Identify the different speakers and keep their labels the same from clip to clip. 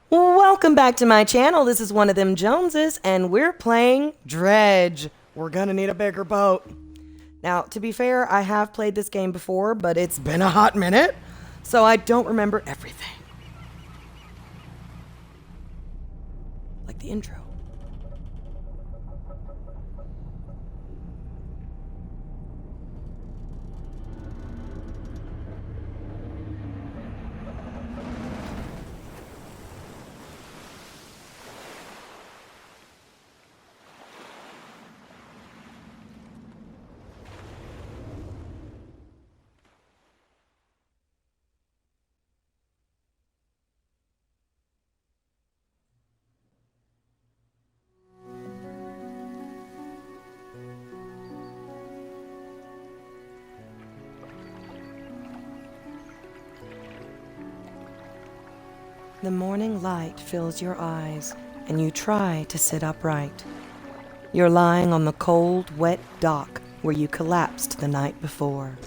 Speaker 1: Welcome back to my channel. This is one of them Joneses, and we're playing Dredge. We're gonna need a bigger boat. Now, to be fair, I have played this game before, but it's been a hot minute, so I don't remember everything. Like the intro. The morning light fills your eyes, and you try to sit upright. You're lying on the cold, wet dock where you collapsed the night before.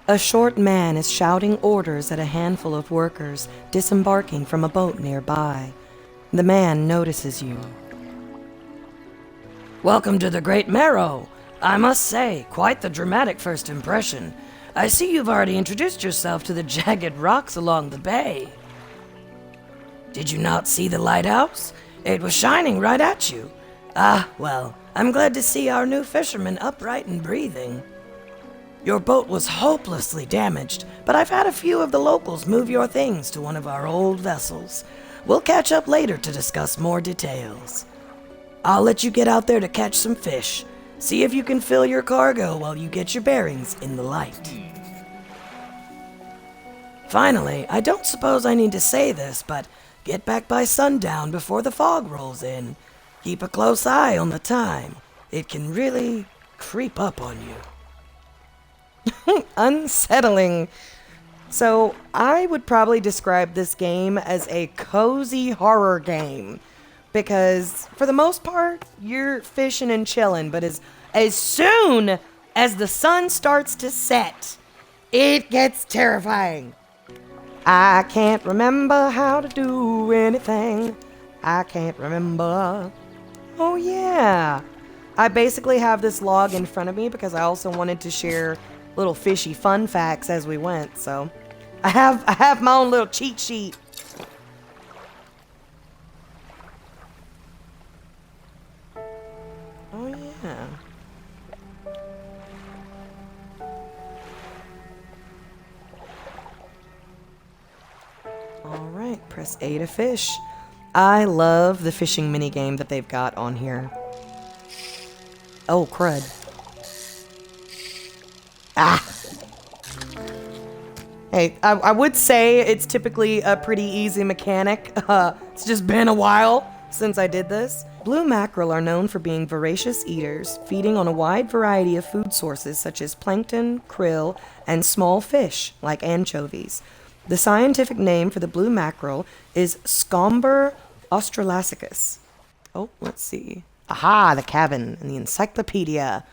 Speaker 1: A short man is shouting orders at a handful of workers disembarking from a boat nearby. The man notices you.
Speaker 2: Welcome to the Great Marrow. I must say, quite the dramatic first impression. I see you've already introduced yourself to the jagged rocks along the bay. Did you not see the lighthouse? It was shining right at you. Ah, well, I'm glad to see our new fisherman upright and breathing. Your boat was hopelessly damaged, but I've had a few of the locals move your things to one of our old vessels. We'll catch up later to discuss more details. I'll let you get out there to catch some fish. See if you can fill your cargo while you get your bearings in the light. Finally, I don't suppose I need to say this, but get back by sundown before the fog rolls in. Keep a close eye on the time. It can really creep up on you.
Speaker 1: Unsettling. So, I would probably describe this game as a cozy horror game. Because, for the most part, you're fishing and chilling, but as soon as the sun starts to set, it gets terrifying. I can't remember how to do anything. I can't remember. Oh yeah. I basically have this log in front of me because I also wanted to share little fishy fun facts as we went, so I have my own little cheat sheet. Oh yeah. Alright, press A to fish. I love the fishing minigame that they've got on here. Oh, crud. Ah! Hey, I would say it's typically a pretty easy mechanic. It's just been a while since I did this. Blue mackerel are known for being voracious eaters, feeding on a wide variety of food sources such as plankton, krill, and small fish like anchovies. The scientific name for the blue mackerel is Scomber australasiacus. Oh, let's see. Aha, the cabin in the encyclopedia.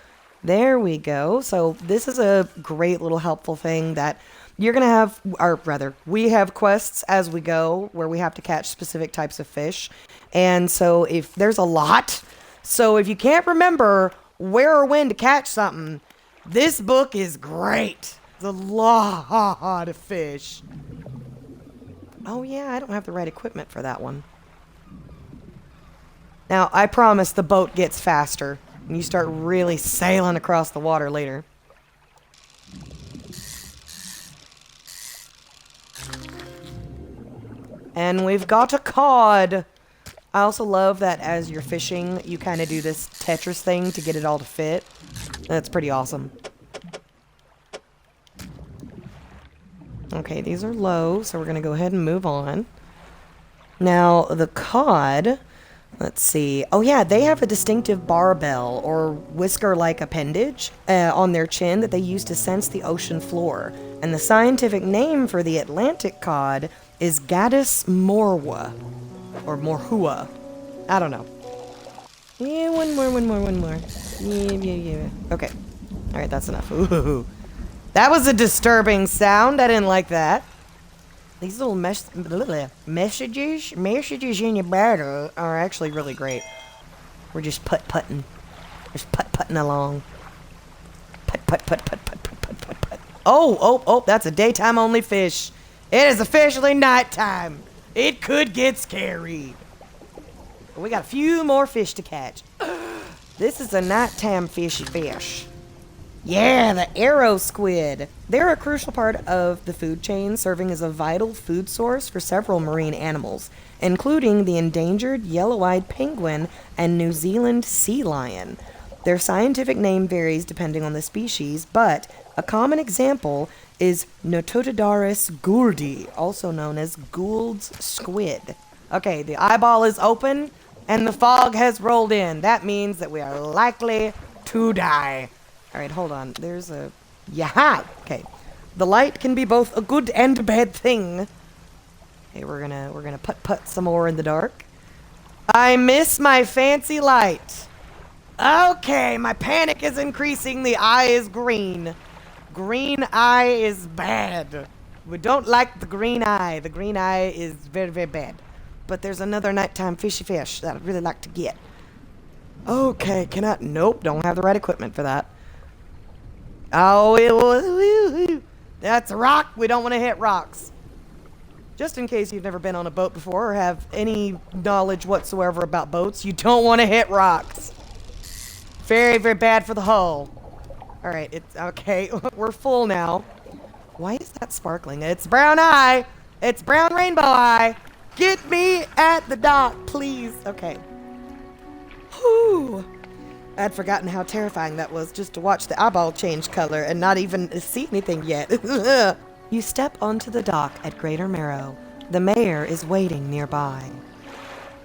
Speaker 1: There we go. So this is a great little helpful thing that you're going to have, or rather, we have quests as we go where we have to catch specific types of fish. And so if there's a lot, so if you can't remember where or when to catch something, this book is great. It's a lot of fish. Oh yeah, I don't have the right equipment for that one. Now, I promise the boat gets faster, and you start really sailing across the water later. And we've got a cod. I also love that as you're fishing, you kind of do this Tetris thing to get it all to fit. That's pretty awesome. Okay, these are low, so we're going to go ahead and move on. Now, the cod, Let's see. Oh yeah, they have a distinctive barbell or whisker-like appendage on their chin that they use to sense the ocean floor. And the scientific name for the Atlantic cod is Gadus morwa, or morhua. I don't know. Yeah, one more. Yeah. Okay. All right, that's enough. Ooh. That was a disturbing sound. I didn't like that. These little messages in your bottle are actually really great. We're just putting. Just putting along. Put. Oh, that's a daytime only fish. It is officially nighttime. It could get scary. But we got a few more fish to catch. This is a nighttime fishy fish. Yeah, the arrow squid. They're a crucial part of the food chain, serving as a vital food source for several marine animals, including the endangered yellow-eyed penguin and New Zealand sea lion. Their scientific name varies depending on the species, but a common example is Notododaris gouldi, also known as Gould's squid. Okay, the eyeball is open and the fog has rolled in. That means that we are likely to die. All right, hold on. There's a... Yaha! Okay. The light can be both a good and a bad thing. Okay, we're gonna put some more in the dark. I miss my fancy light. Okay, my panic is increasing. The eye is green. Green eye is bad. We don't like the green eye. The green eye is very, very bad. But there's another nighttime fishy fish that I'd really like to get. Okay, Nope, don't have the right equipment for that. Oh, that's a rock. We don't want to hit rocks. Just in case you've never been on a boat before or have any knowledge whatsoever about boats, you don't want to hit rocks. Very, very bad for the hull. All right, it's okay. We're full now. Why is that sparkling? It's brown eye. It's brown rainbow eye. Get me at the dock, please. Okay. Whew. I'd forgotten how terrifying that was just to watch the eyeball change color and not even see anything yet. You step onto the dock at Greater Marrow. The mayor is waiting nearby.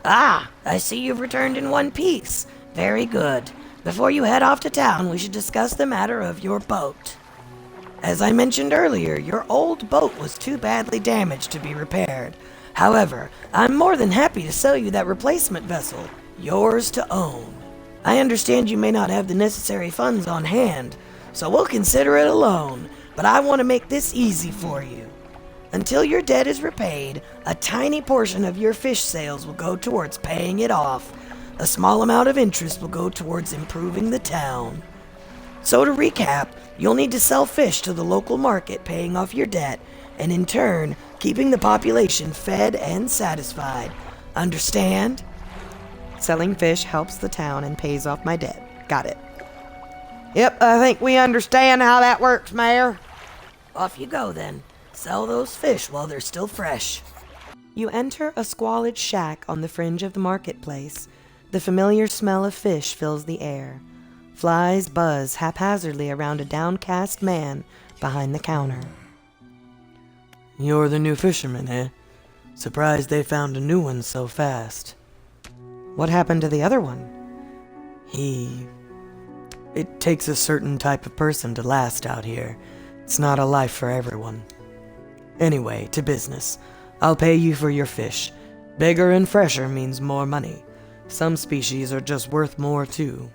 Speaker 2: Ah, I see you've returned in one piece. Very good. Before you head off to town, we should discuss the matter of your boat. As I mentioned earlier, your old boat was too badly damaged to be repaired. However, I'm more than happy to sell you that replacement vessel, yours to own. I understand you may not have the necessary funds on hand, so we'll consider it a loan, but I want to make this easy for you. Until your debt is repaid, a tiny portion of your fish sales will go towards paying it off. A small amount of interest will go towards improving the town. So to recap, you'll need to sell fish to the local market, paying off your debt, and in turn, keeping the population fed and satisfied. Understand?
Speaker 1: Selling fish helps the town and pays off my debt. Got it. Yep, I think we understand how that works, Mayor.
Speaker 2: Off you go then. Sell those fish while they're still fresh.
Speaker 1: You enter a squalid shack on the fringe of the marketplace. The familiar smell of fish fills the air. Flies buzz haphazardly around a downcast man behind the counter.
Speaker 3: You're the new fisherman, eh? Surprised they found a new one so fast.
Speaker 1: What happened to the other one?
Speaker 3: It takes a certain type of person to last out here. It's not a life for everyone. Anyway, to business. I'll pay you for your fish. Bigger and fresher means more money. Some species are just worth more too.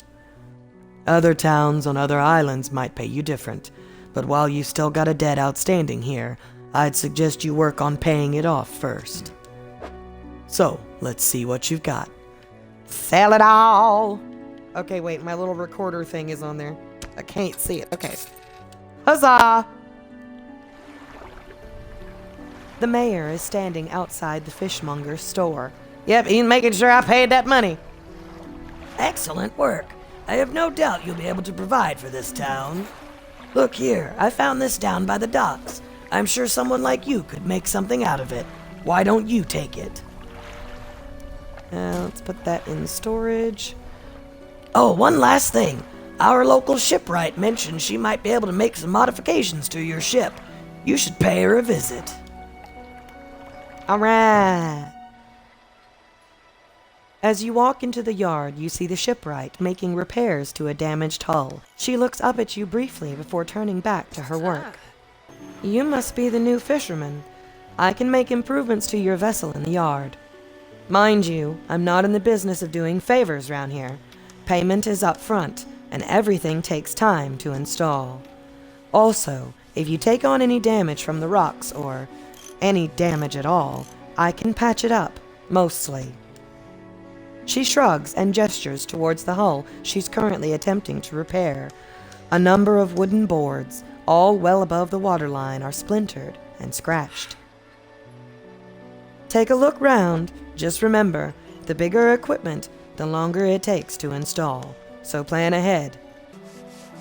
Speaker 3: Other towns on other islands might pay you different, but while you still got a debt outstanding here, I'd suggest you work on paying it off first. So, let's see what you've got.
Speaker 1: Sell it all! Okay, wait, my little recorder thing is on there. I can't see it. Okay. Huzzah! The mayor is standing outside the fishmonger's store. Yep, he's making sure I paid that money.
Speaker 2: Excellent work. I have no doubt you'll be able to provide for this town. Look here, I found this down by the docks. I'm sure someone like you could make something out of it. Why don't you take it?
Speaker 1: Let's put that in storage.
Speaker 2: Oh, one last thing. Our local shipwright mentioned she might be able to make some modifications to your ship. You should pay her a visit.
Speaker 1: All right. As you walk into the yard, you see the shipwright making repairs to a damaged hull. She looks up at you briefly before turning back to her work. You must be the new fisherman. I can make improvements to your vessel in the yard. Mind you, I'm not in the business of doing favors round here. Payment is up front, and everything takes time to install. Also, if you take on any damage from the rocks, or any damage at all, I can patch it up, mostly. She shrugs and gestures towards the hull she's currently attempting to repair. A number of wooden boards, all well above the waterline, are splintered and scratched. Take a look round. Just remember, the bigger equipment, the longer it takes to install. So plan ahead.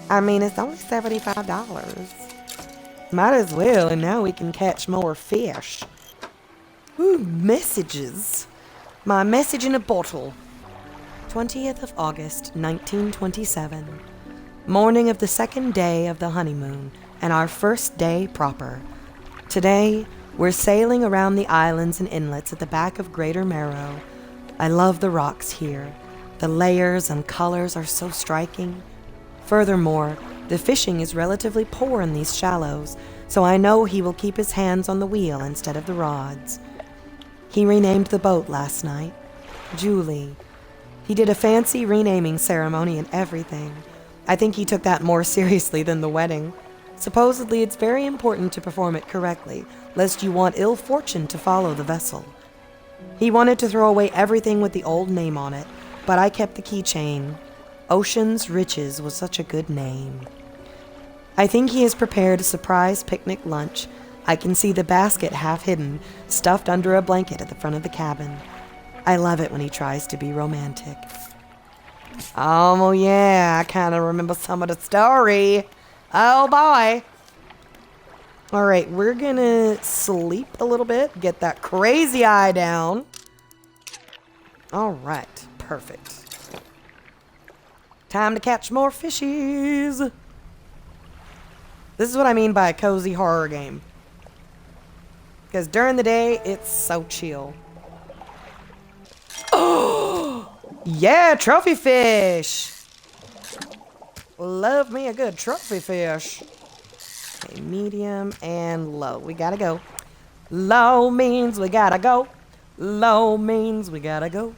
Speaker 1: I mean, it's only $75. Might as well, and now we can catch more fish. Ooh, messages. My message in a bottle. 20th of August, 1927. Morning of the second day of the honeymoon, and our first day proper. Today, we're sailing around the islands and inlets at the back of Greater Marrow. I love the rocks here. The layers and colors are so striking. Furthermore, the fishing is relatively poor in these shallows, so I know he will keep his hands on the wheel instead of the rods. He renamed the boat last night. Julie. He did a fancy renaming ceremony and everything. I think he took that more seriously than the wedding. Supposedly, it's very important to perform it correctly, lest you want ill fortune to follow the vessel. He wanted to throw away everything with the old name on it, but I kept the keychain. Ocean's Riches was such a good name. I think he has prepared a surprise picnic lunch. I can see the basket half hidden, stuffed under a blanket at the front of the cabin. I love it when he tries to be romantic. Oh yeah, I kind of remember some of the story. Oh boy. All right, we're gonna sleep a little bit, get that crazy eye down. All right, perfect. Time to catch more fishies. This is what I mean by a cozy horror game. Because during the day, it's so chill. Oh! Yeah, trophy fish! Love me a good trophy fish. Okay, medium and low. We gotta go. Low means we gotta go. Low means we gotta go.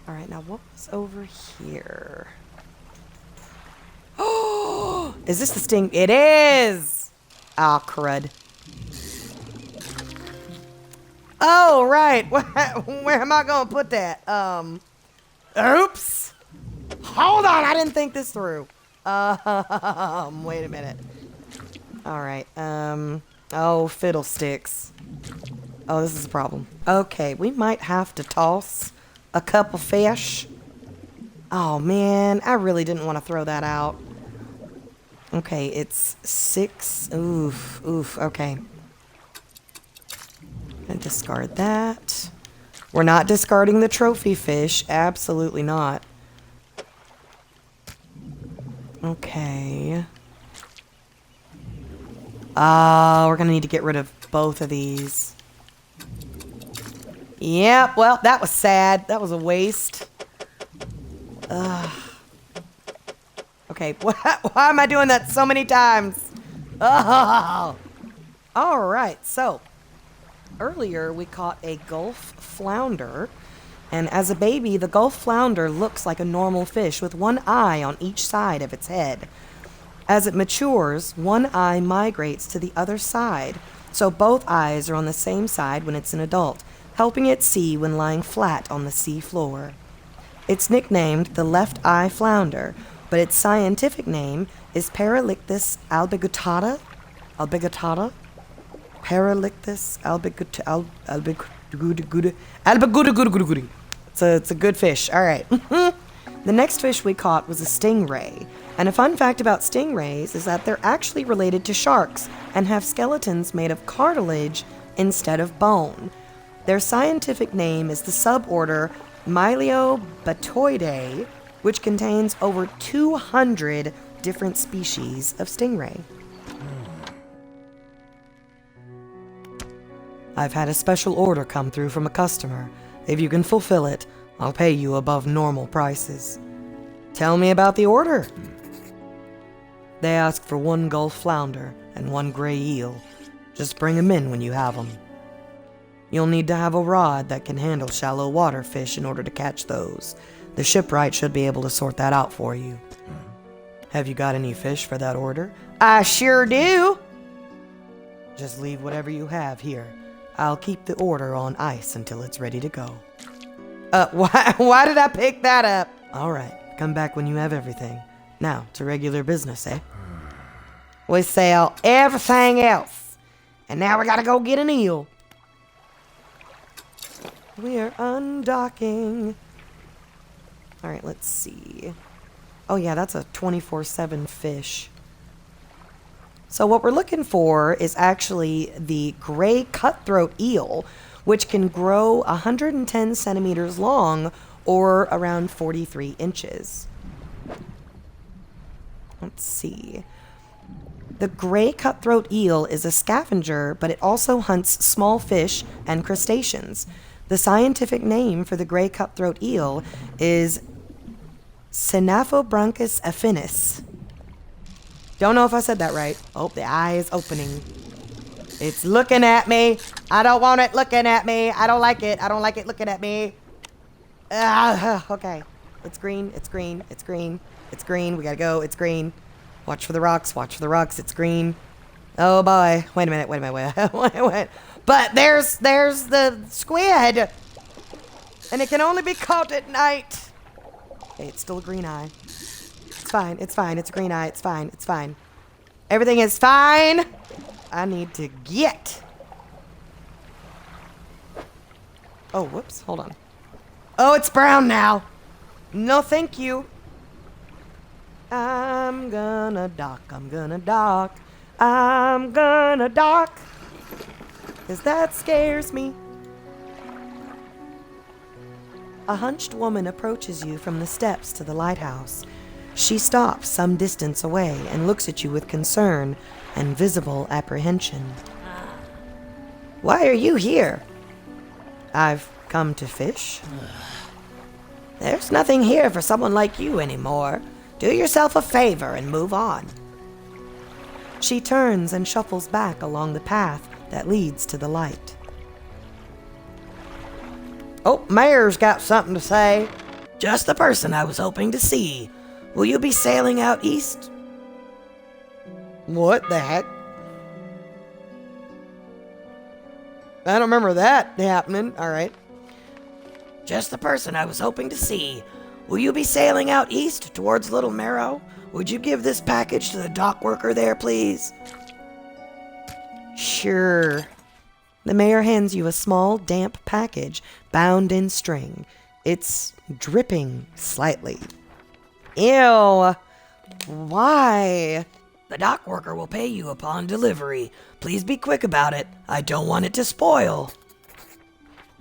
Speaker 1: Alright, now what was over here? Oh! Is this the sting? It is! Ah, crud. Oh, right. Where am I gonna put that? Oops. Hold on, I didn't think this through. Wait a minute. All right. Oh, fiddlesticks. Oh, this is a problem. Okay, we might have to toss a couple fish. Oh, man, I really didn't want to throw that out. Okay, it's 6. Oof, okay. And discard that. We're not discarding the trophy fish. Absolutely not. Okay. We're gonna need to get rid of both of these. Yep, well, that was sad. That was a waste. Okay, why am I doing that so many times? Oh. Alright, so earlier we caught a Gulf flounder, and as a baby, the Gulf flounder looks like a normal fish with one eye on each side of its head. As it matures, one eye migrates to the other side, so both eyes are on the same side when it's an adult, helping it see when lying flat on the sea floor. It's nicknamed the left eye flounder, but its scientific name is Paralictus albigutata. Paralictus albigutata. It's a good fish. All right. The next fish we caught was a stingray. And a fun fact about stingrays is that they're actually related to sharks and have skeletons made of cartilage instead of bone. Their scientific name is the suborder Myliobatoidae, which contains over 200 different species of stingray.
Speaker 3: I've had a special order come through from a customer. If you can fulfill it, I'll pay you above normal prices.
Speaker 1: Tell me about the order.
Speaker 3: They ask for 1 Gulf flounder and 1 gray eel. Just bring 'em in when you have 'em. You'll need to have a rod that can handle shallow water fish in order to catch those. The shipwright should be able to sort that out for you. Have you got any fish for that order?
Speaker 1: I sure do.
Speaker 3: Just leave whatever you have here. I'll keep the order on ice until it's ready to go.
Speaker 1: Why did I pick that up?
Speaker 3: All right, come back when you have everything. Now, to regular business, eh?
Speaker 1: We sell everything else. And now we gotta go get an eel.
Speaker 3: We're undocking. All right, let's see. Oh yeah, that's a 24/7 fish.
Speaker 1: So what we're looking for is actually the gray cutthroat eel, which can grow 110 centimeters long or around 43 inches. Let's see. The gray cutthroat eel is a scavenger, but it also hunts small fish and crustaceans. The scientific name for the gray cutthroat eel is Synaphobranchus affinis. Don't know if I said that right. Oh, the eye is opening. It's looking at me. I don't want it looking at me. I don't like it. I don't like it looking at me. Okay. It's green. It's green. It's green. It's green. We gotta go. It's green. Watch for the rocks. Watch for the rocks. It's green. Oh boy. Wait a minute. Wait a minute. Wait. But there's the squid. And it can only be caught at night. Okay, it's still a green eye. It's fine. It's fine. It's a green eye. It's fine. It's fine. Everything is fine. I need to get. Oh, whoops. Hold on. Oh, it's brown now. No, thank you. I'm gonna dock. I'm gonna dock. I'm gonna dock. 'Cause that scares me. A hunched woman approaches you from the steps to the lighthouse. She stops some distance away and looks at you with concern and visible apprehension. Why are you here? I've come to fish. There's nothing here for someone like you anymore. Do yourself a favor and move on. She turns and shuffles back along the path that leads to the light. Oh, Mayor's got something to say.
Speaker 2: Just the person I was hoping to see. Will you be sailing out east?
Speaker 1: What the heck? I don't remember that happening. All right.
Speaker 2: Just the person I was hoping to see. Will you be sailing out east towards Little Marrow? Would you give this package to the dock worker there, please?
Speaker 1: Sure. The mayor hands you a small, damp package bound in string. It's dripping slightly. Ew. Why?
Speaker 2: The dock worker will pay you upon delivery. Please be quick about it. I don't want it to spoil.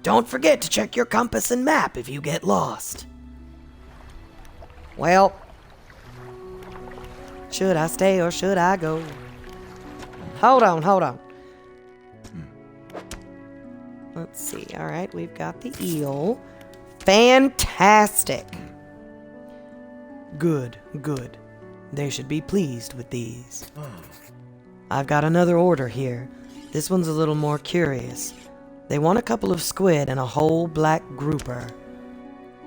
Speaker 2: Don't forget to check your compass and map if you get lost.
Speaker 1: Well, should I stay or should I go? Hold on. Let's see. All right, we've got the eel. Fantastic.
Speaker 3: Good. They should be pleased with these. I've got another order here. This one's a little more curious. They want a couple of squid and a whole black grouper.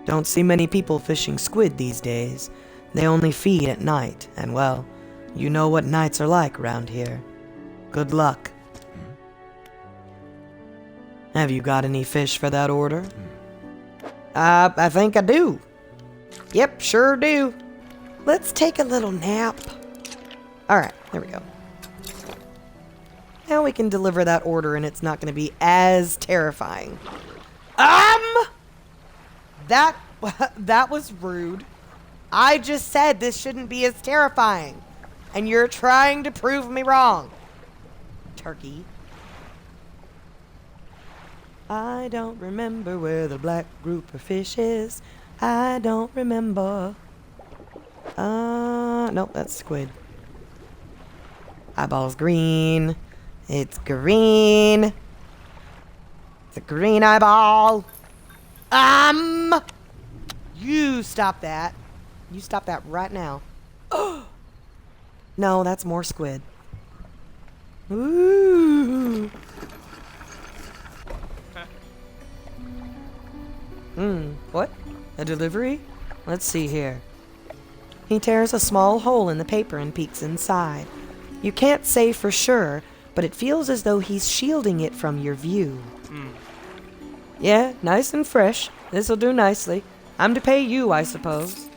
Speaker 3: Don't see many people fishing squid these days. They only feed at night, and well, you know what nights are like around here. Good luck. Have you got any fish for that order?
Speaker 1: I think I do. Yep, sure do. Let's take a little nap. All right, there we go. Now we can deliver that order and it's not going to be as terrifying. That was rude. I just said this shouldn't be as terrifying. And you're trying to prove me wrong. Turkey. I don't remember where the black grouper fish is. I don't remember. Nope, that's squid. Eyeball's green. It's green. the green eyeball. You stop that. You stop that right now. No, that's more squid. Ooh. What? A delivery? Let's see here. He tears a small hole in the paper and peeks inside. You can't say for sure, but it feels as though he's shielding it from your view. Yeah, nice and fresh. This'll do nicely. I'm to pay you, I suppose.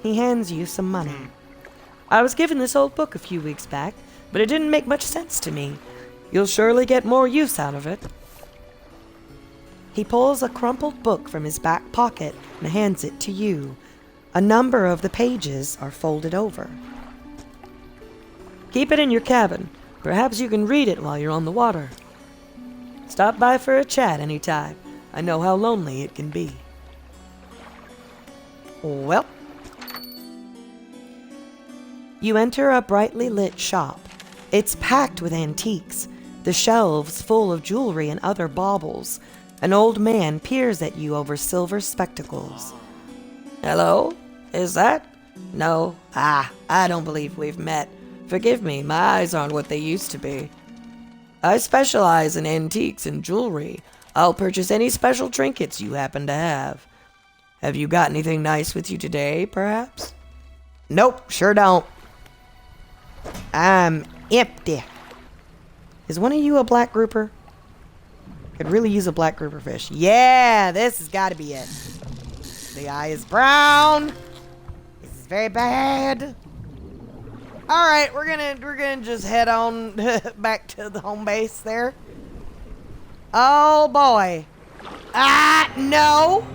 Speaker 1: He hands you some money. I was given this old book a few weeks back, but it didn't make much sense to me. You'll surely get more use out of it. He pulls a crumpled book from his back pocket and hands it to you. A number of the pages are folded over. Keep it in your cabin. Perhaps you can read it while you're on the water. Stop by for a chat anytime. I know how lonely it can be. Well, you enter a brightly lit shop. It's packed with antiques, the shelves full of jewelry and other baubles. An old man peers at you over silver spectacles. Hello? Is that? No. I don't believe we've met. Forgive me, my eyes aren't what they used to be. I specialize in antiques and jewelry. I'll purchase any special trinkets you happen to have. Have you got anything nice with you today, perhaps? Nope, sure don't. I'm empty. Is one of you a black grouper? Could really use a black grouper fish. Yeah, this has got to be it. The eye is brown. This is very bad. All right, we're gonna just head on back to the home base there. Oh boy. No.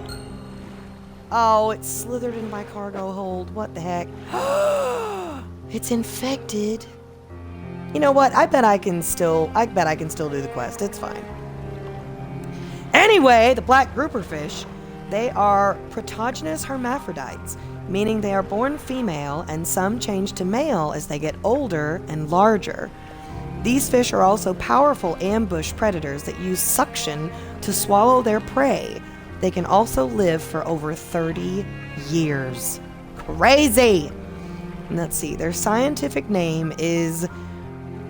Speaker 1: Oh, it slithered in my cargo hold. What the heck? It's infected. You know what? I bet I can still do the quest. It's fine. Anyway, the black grouper fish, they are protogynous hermaphrodites, meaning they are born female and some change to male as they get older and larger. These fish are also powerful ambush predators that use suction to swallow their prey. They can also live for over 30 years. Crazy! And let's see, their scientific name is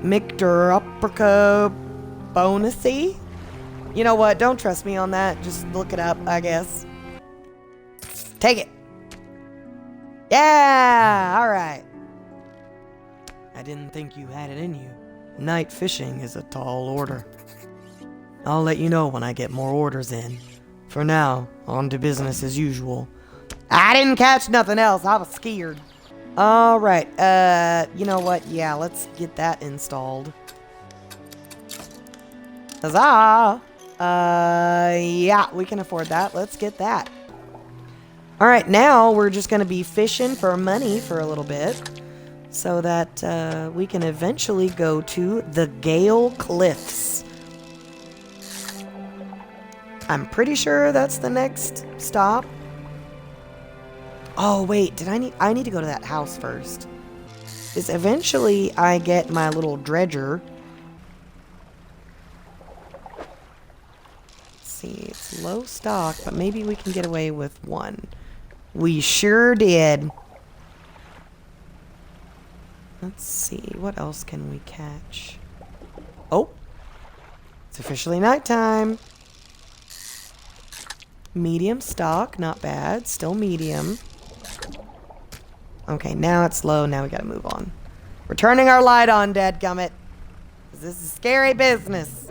Speaker 1: Micteroprica bonaci. You know what? Don't trust me on that. Just look it up, I guess. Take it. Yeah! Alright. I didn't think you had it in you. Night fishing is a tall order. I'll let you know when I get more orders in. For now, on to business as usual. I didn't catch nothing else. I was scared. Alright, you know what? Yeah, let's get that installed. Huzzah! Yeah, we can afford that. Let's get that. Alright, now we're just gonna be fishing for money for a little bit, so that, we can eventually go to the Gale Cliffs. I'm pretty sure that's the next stop. Oh, wait, I need to go to that house first. Because eventually I get my little dredger. Let's see, it's low stock, but maybe we can get away with one. We sure did. Let's see, what else can we catch? Oh, it's officially nighttime. Medium stock, not bad, still medium. Okay, now it's low, now we gotta move on. We're turning our light on, dadgummit. This is scary business.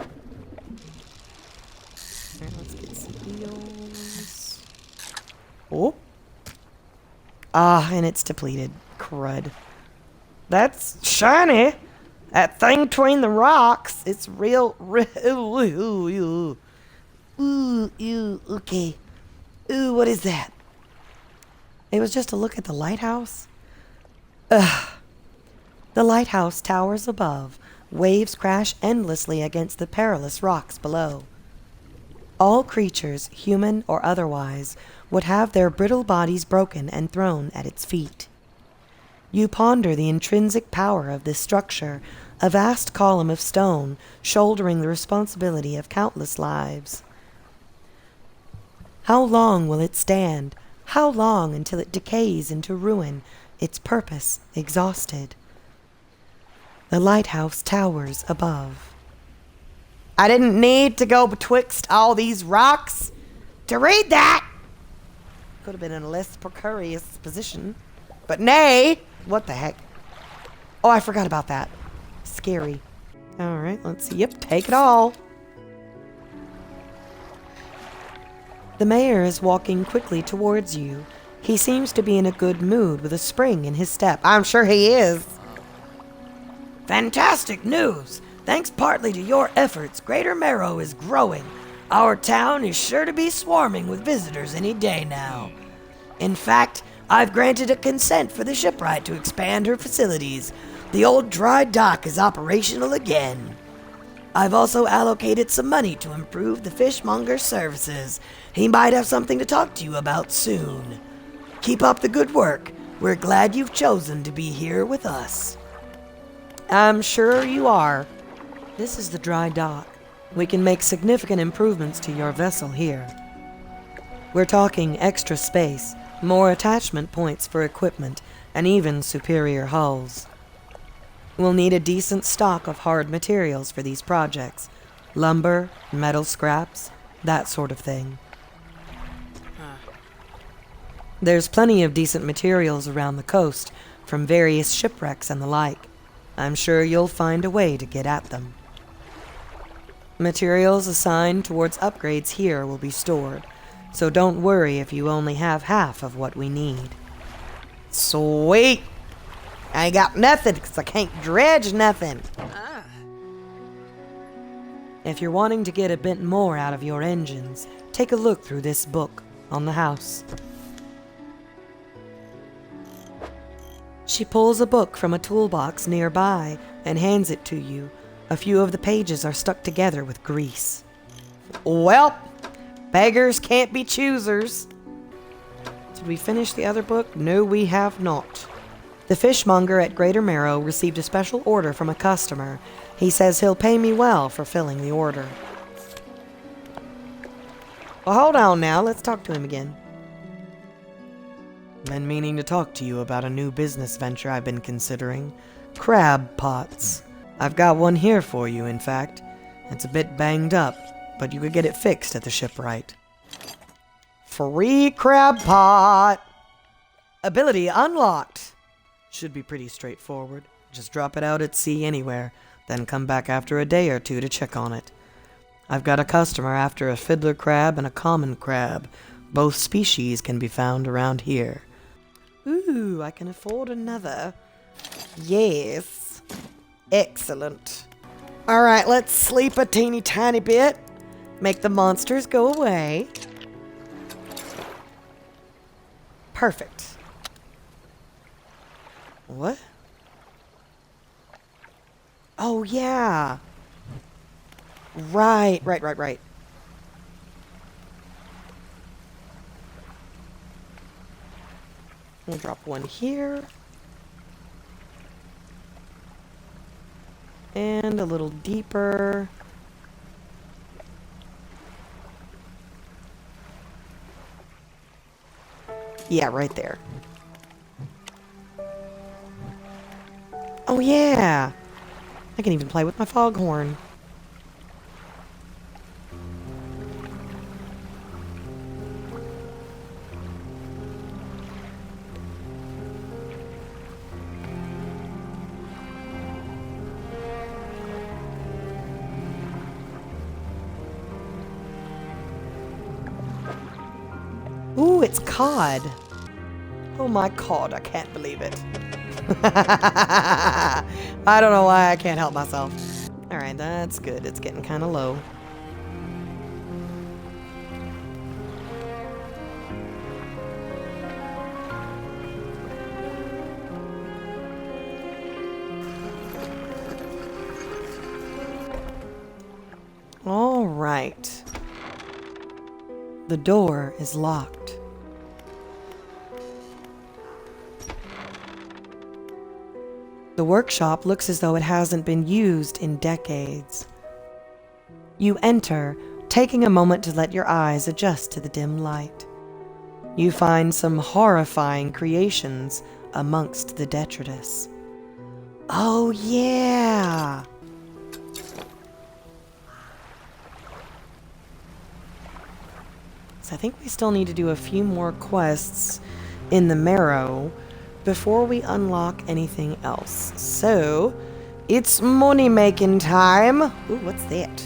Speaker 1: Alright, let's get some eels. Oh. Ah, and it's depleted. Crud. That's shiny. That thing between the rocks. It's real. Ooh, okay. Ooh, what is that? It was just a look at the lighthouse. Ugh. The lighthouse towers above. Waves crash endlessly against the perilous rocks below. All creatures, human or otherwise, would have their brittle bodies broken and thrown at its feet. You ponder the intrinsic power of this structure, a vast column of stone shouldering the responsibility of countless lives. How long will it stand? How long until it decays into ruin, its purpose exhausted? The lighthouse towers above. I didn't need to go betwixt all these rocks to read that. Could have been in a less precarious position. But nay, what the heck? Oh, I forgot about that. Scary. All right, let's see. Yep, take it all. The mayor is walking quickly towards you. He seems to be in a good mood with a spring in his step. I'm sure he is.
Speaker 2: Fantastic news! Thanks partly to your efforts, Greater Marrow is growing. Our town is sure to be swarming with visitors any day now. In fact, I've granted a consent for the shipwright to expand her facilities. The old dry dock is operational again. I've also allocated some money to improve the fishmonger's services. He might have something to talk to you about soon. Keep up the good work. We're glad you've chosen to be here with us.
Speaker 1: I'm sure you are. This is the dry dock. We can make significant improvements to your vessel here. We're talking extra space, more attachment points for equipment, and even superior hulls. We'll need a decent stock of hard materials for these projects. Lumber, metal scraps, that sort of thing. There's plenty of decent materials around the coast, from various shipwrecks and the like. I'm sure you'll find a way to get at them. Materials assigned towards upgrades here will be stored, so don't worry if you only have half of what we need. Sweet! I ain't got nothing because I can't dredge nothing. If you're wanting to get a bit more out of your engines, take a look through this book on the house. She pulls a book from a toolbox nearby and hands it to you. A few of the pages are stuck together with grease. Well, beggars can't be choosers. Did we finish the other book? No, we have not. The fishmonger at Greater Marrow received a special order from a customer. He says he'll pay me well for filling the order. Well, hold on now. Let's talk to him again.
Speaker 3: Been meaning to talk to you about a new business venture I've been considering. Crab pots. I've got one here for you, in fact. It's a bit banged up, but you could get it fixed at the shipwright.
Speaker 1: Free crab pot. Ability unlocked.
Speaker 3: Should be pretty straightforward. Just drop it out at sea anywhere, then come back after a day or two to check on it. I've got a customer after a fiddler crab and a common crab. Both species can be found around here.
Speaker 1: Ooh, I can afford another. Yes. Excellent. All right, let's sleep a teeny tiny bit. Make the monsters go away. Perfect. What? Oh, yeah. Right. We'll drop one here. And a little deeper. Yeah, right there. Oh, yeah. I can even play with my foghorn. Ooh, it's cod. Oh my God, I can't believe it. I don't know why I can't help myself. Alright, that's good. It's getting kind of low. Alright. The door is locked. The workshop looks as though it hasn't been used in decades. You enter, taking a moment to let your eyes adjust to the dim light. You find some horrifying creations amongst the detritus. Oh, yeah! So I think we still need to do a few more quests in the Marrow before we unlock anything else. So, it's money-making time. Ooh, what's that?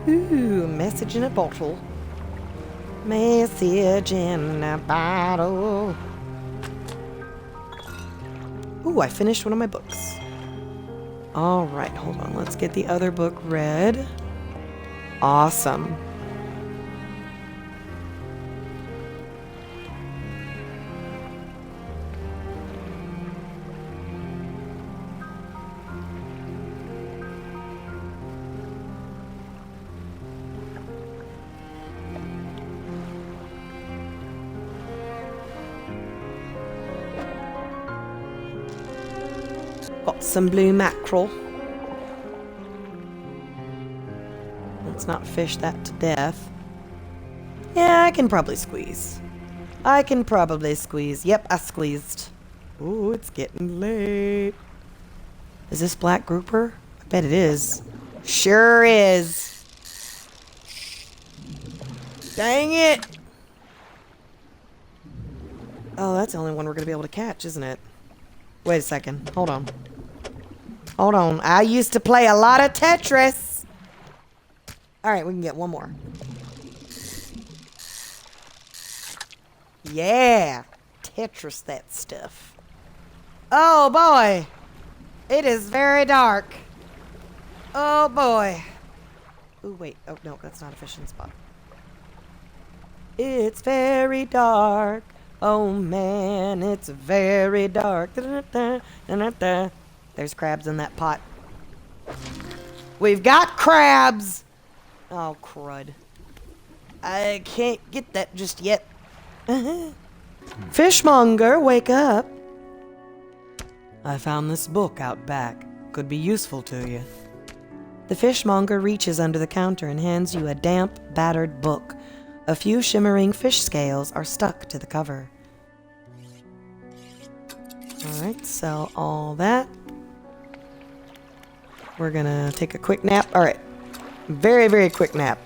Speaker 1: Ooh, message in a bottle. Message in a bottle. Ooh, I finished one of my books. Alright, hold on. Let's get the other book read. Awesome. Got some blue mackerel. Let's not fish that to death. Yeah, I can probably squeeze. Yep, I squeezed. Ooh, it's getting late. Is this black grouper? I bet it is. Sure is. Dang it! Oh, that's the only one we're gonna be able to catch, isn't it? Wait a second. Hold on. I used to play a lot of Tetris. Alright, we can get one more. Yeah. Tetris that stuff. Oh boy. It is very dark. Oh boy. Ooh, wait. Oh, no, that's not a fishing spot. It's very dark. Oh man, it's very dark. There's crabs in that pot. We've got crabs! Oh, crud. I can't get that just yet. Fishmonger, wake up. I found this book out back. Could be useful to you. The fishmonger reaches under the counter and hands you a damp, battered book. A few shimmering fish scales are stuck to the cover. Alright, sell all that. We're gonna take a quick nap. Alright. Very, very quick nap.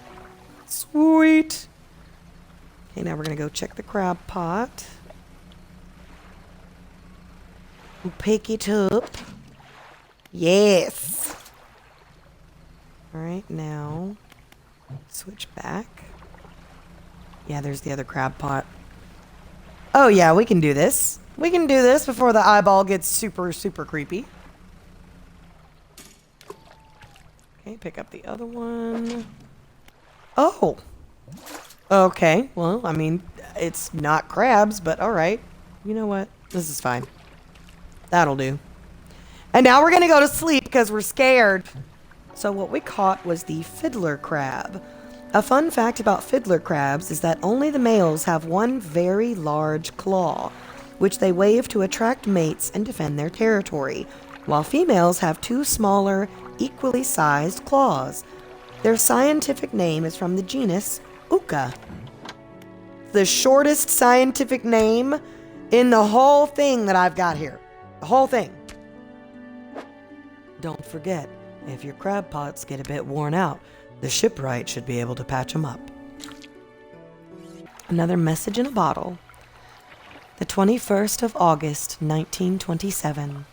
Speaker 1: Sweet. Okay, now we're gonna go check the crab pot. Pick it up. Yes. Alright, now switch back. Yeah, there's the other crab pot. Oh yeah, we can do this. We can do this before the eyeball gets super, super creepy. Okay, pick up the other one. Oh! Okay, well, I mean, it's not crabs, but alright. You know what? This is fine. That'll do. And now we're gonna go to sleep because we're scared. So what we caught was the fiddler crab. A fun fact about fiddler crabs is that only the males have one very large claw, which they wave to attract mates and defend their territory, while females have two smaller, equally sized claws. Their scientific name is from the genus Uca. The shortest scientific name in the whole thing that I've got here. The whole thing. Don't forget, if your crab pots get a bit worn out, the shipwright should be able to patch them up. Another message in a bottle. The 21st of August, 1927.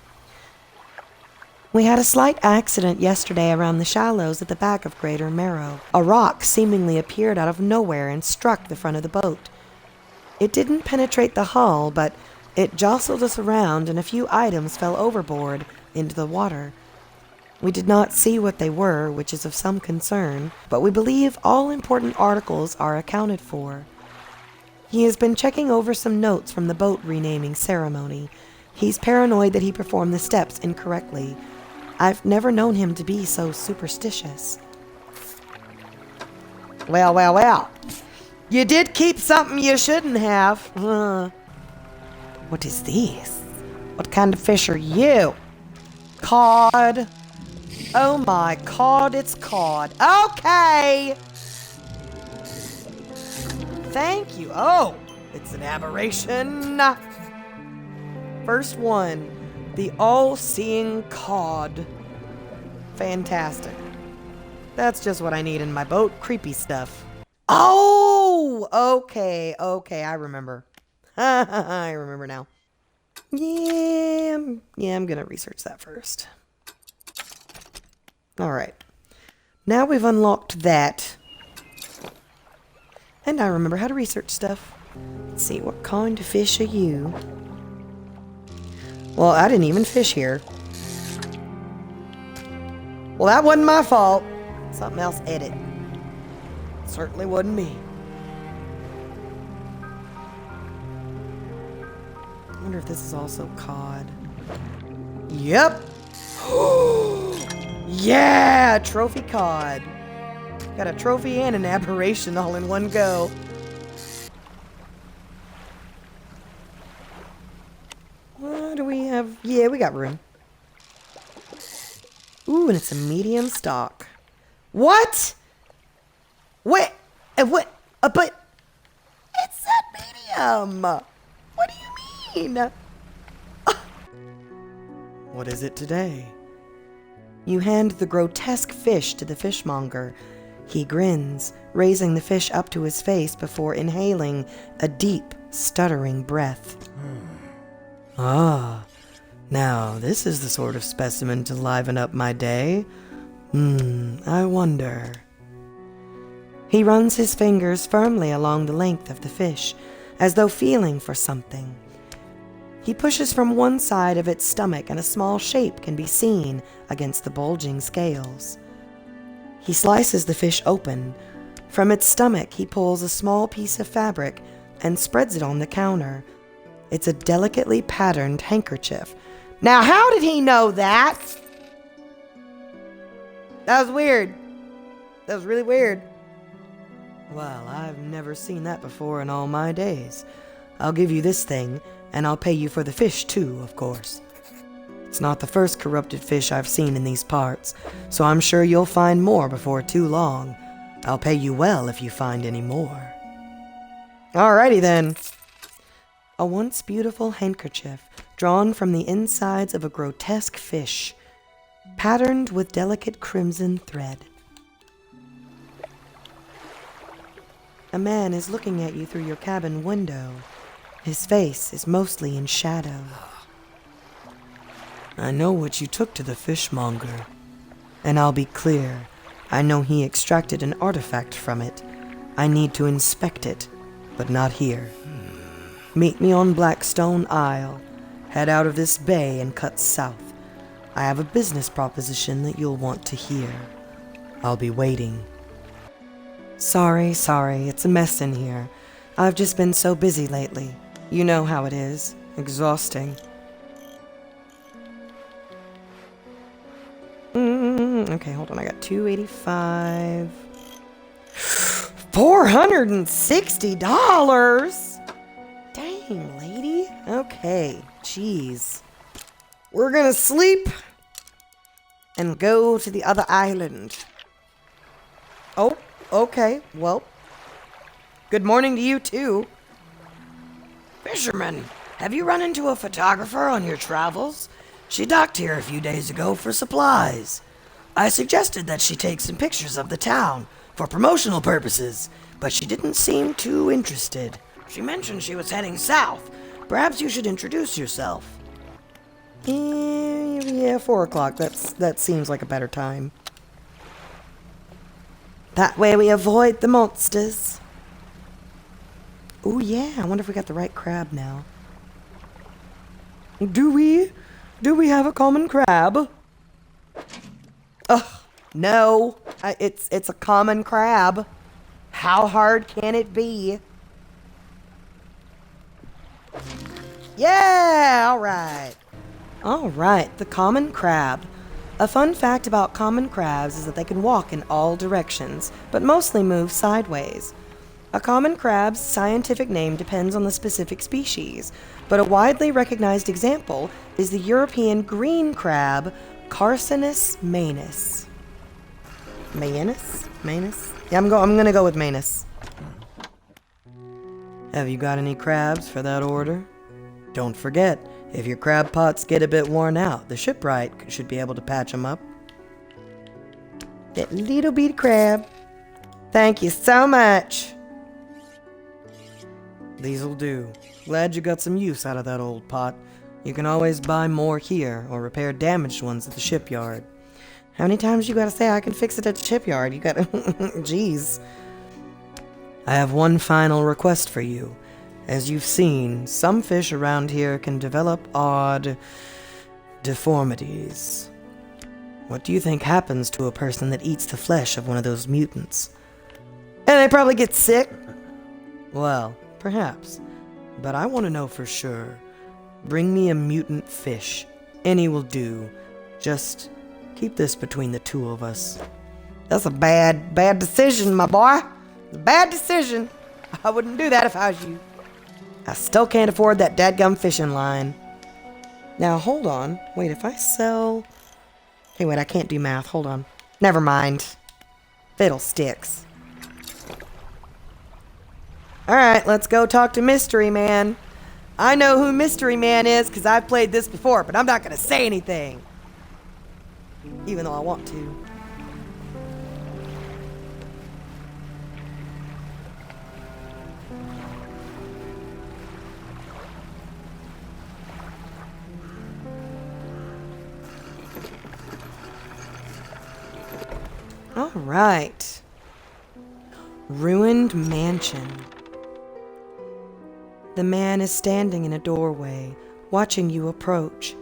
Speaker 1: We had a slight accident yesterday around the shallows at the back of Greater Marrow. A rock seemingly appeared out of nowhere and struck the front of the boat. It didn't penetrate the hull, but it jostled us around and a few items fell overboard into the water. We did not see what they were, which is of some concern, but we believe all important articles are accounted for. He has been checking over some notes from the boat renaming ceremony. He's paranoid that he performed the steps incorrectly. I've never known him to be so superstitious. Well, well, well. You did keep something you shouldn't have. What is this? What kind of fish are you? Cod. Oh my cod, it's cod. Okay! Thank you. Oh, it's an aberration. First one, the all-seeing cod. Fantastic. That's just what I need in my boat. Creepy stuff. Oh, okay, I remember. I remember now. Yeah, I'm gonna research that first. Alright. Now we've unlocked that. And I remember how to research stuff. Let's see, what kind of fish are you? Well, I didn't even fish here. Well, that wasn't my fault. Something else edit. Certainly wasn't me. I wonder if this is also cod. Yep. Yeah, trophy cod. Got a trophy and an aberration all in one go. What do we have? Yeah, we got room. Ooh, and it's a medium stock. What? Wait, what? But it said medium. What do you mean? What is it today? You hand the grotesque fish to the fishmonger. He grins, raising the fish up to his face before inhaling a deep, stuttering breath. Ah, now this is the sort of specimen to liven up my day. I wonder. He runs his fingers firmly along the length of the fish, as though feeling for something. He pushes from one side of its stomach, and a small shape can be seen against the bulging scales. He slices the fish open. From its stomach, he pulls a small piece of fabric and spreads it on the counter. It's a delicately patterned handkerchief. Now, how did he know that? That was weird. That was really weird. Well, I've never seen that before in all my days. I'll give you this thing, and I'll pay you for the fish too, of course. It's not the first corrupted fish I've seen in these parts, so I'm sure you'll find more before too long. I'll pay you well if you find any more. Alrighty then. A once beautiful handkerchief drawn from the insides of a grotesque fish, patterned with delicate crimson thread. A man is looking at you through your cabin window. His face is mostly in shadow. I know what you took to the fishmonger. And I'll be clear, I know he extracted an artifact from it. I need to inspect it, but not here. Meet me on Blackstone Isle. Head out of this bay and cut south. I have a business proposition that you'll want to hear. I'll be waiting. Sorry, it's a mess in here. I've just been so busy lately. You know how it is. Exhausting. Okay, hold on. I got $285. $460? Dang, lady. Okay, jeez. We're gonna sleep and go to the other island. Oh, okay. Well, good morning to you too.
Speaker 2: Fisherman, have you run into a photographer on your travels? She docked here a few days ago for supplies. I suggested that she take some pictures of the town for promotional purposes, but she didn't seem too interested. She mentioned she was heading south. Perhaps you should introduce yourself.
Speaker 1: Yeah, 4 o'clock. That seems like a better time. That way we avoid the monsters. Oh yeah, I wonder if we got the right crab now. Do we have a common crab? Ugh, no. It's a common crab. How hard can it be? Yeah, alright. Alright, the common crab. A fun fact about common crabs is that they can walk in all directions, but mostly move sideways. A common crab's scientific name depends on the specific species, but a widely recognized example is the European green crab, Carcinus manus. Manus? Manus? Yeah, I'm gonna go with manus.
Speaker 3: Have you got any crabs for that order? Don't forget, if your crab pots get a bit worn out, the shipwright should be able to patch them up.
Speaker 1: That little bitty crab. Thank you so much.
Speaker 3: These'll do. Glad you got some use out of that old pot. You can always buy more here or repair damaged ones at the shipyard.
Speaker 1: How many times you gotta say I can fix it at the shipyard? You gotta... Jeez.
Speaker 3: I have one final request for you. As you've seen, some fish around here can develop odd deformities. What do you think happens to a person that eats the flesh of one of those mutants?
Speaker 1: And they probably get sick.
Speaker 3: Well, perhaps. But I want to know for sure. Bring me a mutant fish. Any will do. Just keep this between the two of us.
Speaker 1: That's a bad decision, my boy. It's a bad decision. I wouldn't do that if I was you. I still can't afford that dadgum fishing line. Now, hold on. Wait, if I sell... Hey, wait, I can't do math. Hold on. Never mind. Fiddlesticks. Alright, let's go talk to Mystery Man. I know who Mystery Man is because I've played this before, but I'm not going to say anything. Even though I want to. Alright. Ruined mansion. The man is standing in a doorway, watching you approach.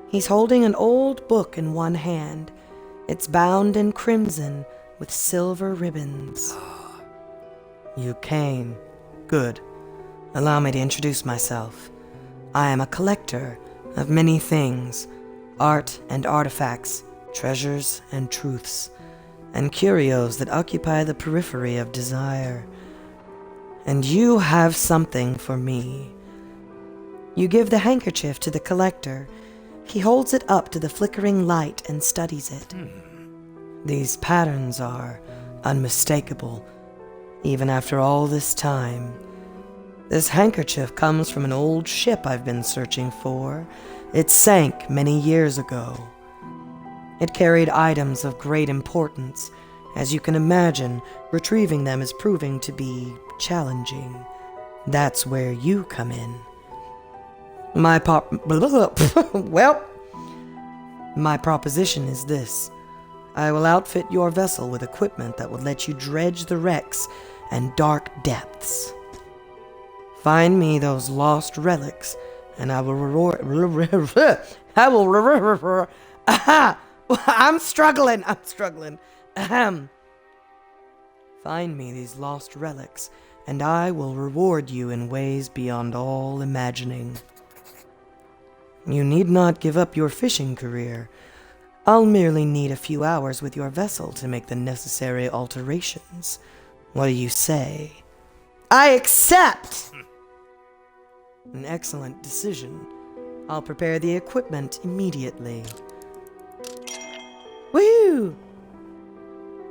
Speaker 1: He's holding an old book in one hand. It's bound in crimson with silver ribbons.
Speaker 3: You came. Good. Allow me to introduce myself. I am a collector of many things, art and artifacts, treasures and truths, and curios that occupy the periphery of desire. And you have something for me. You give the handkerchief to the collector. He holds it up to the flickering light and studies it. These patterns are unmistakable, even after all this time. This handkerchief comes from an old ship I've been searching for. It sank many years ago. It carried items of great importance. As you can imagine, retrieving them is proving to be challenging. That's where you come in. My proposition is this. I will outfit your vessel with equipment that will let you dredge the wrecks and dark depths. Find me those lost relics, and I will reward... I'm struggling. Find me these lost relics, and I will reward you in ways beyond all imagining. You need not give up your fishing career. I'll merely need a few hours with your vessel to make the necessary alterations. What do you say? I accept! An excellent decision. I'll prepare the equipment immediately. Woo!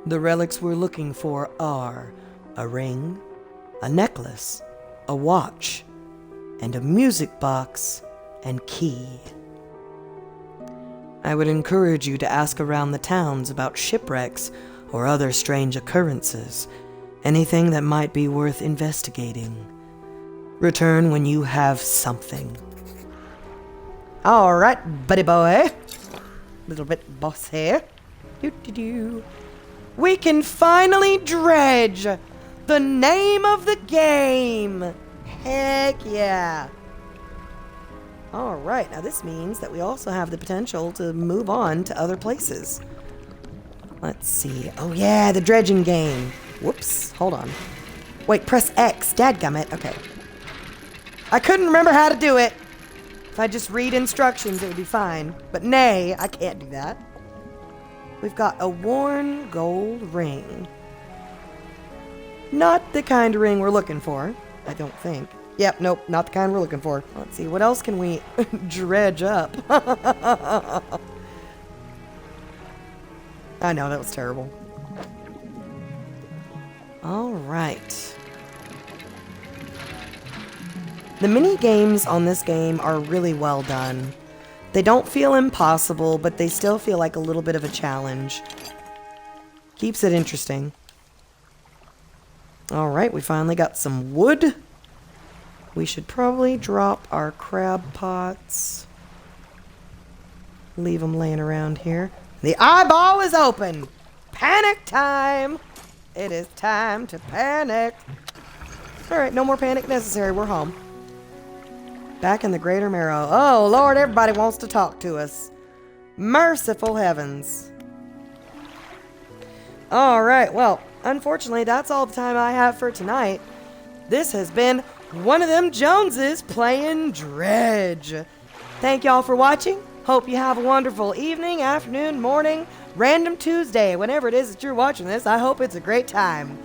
Speaker 3: The relics we're looking for are a ring, a necklace, a watch, and a music box and key. I would encourage you to ask around the towns about shipwrecks or other strange occurrences, anything that might be worth investigating. Return when you have something. All right, buddy boy. Little bit boss here. Doo-doo-doo. We can finally dredge! The name of the game! Heck yeah! Alright, now this means that we also have the potential to move on to other places. Let's see. Oh yeah, the dredging game. Whoops, hold on. Wait, press X. Dadgummit. Okay. I couldn't remember how to do it. If I just read instructions, it would be fine. But nay, I can't do that. We've got a worn gold ring.
Speaker 1: Not the kind of ring we're looking for, I don't think. Yep, nope, not the kind we're looking for. Let's see, what else can we dredge up? I know, that was terrible. All right. The mini games on this game are really well done. They don't feel impossible, but they still feel like a little bit of a challenge. Keeps it interesting. All right, we finally got some wood. We should probably drop our crab pots. Leave them laying around here. The eyeball is open. Panic time. It is time to panic. All right, no more panic necessary. We're home. Back in the Greater Marrow. Oh, Lord, everybody wants to talk to us. Merciful heavens. All right, well, unfortunately, that's all the time I have for tonight. This has been one of them Joneses playing Dredge. Thank y'all for watching. Hope you have a wonderful evening, afternoon, morning, random Tuesday, whenever it is that you're watching this. I hope it's a great time.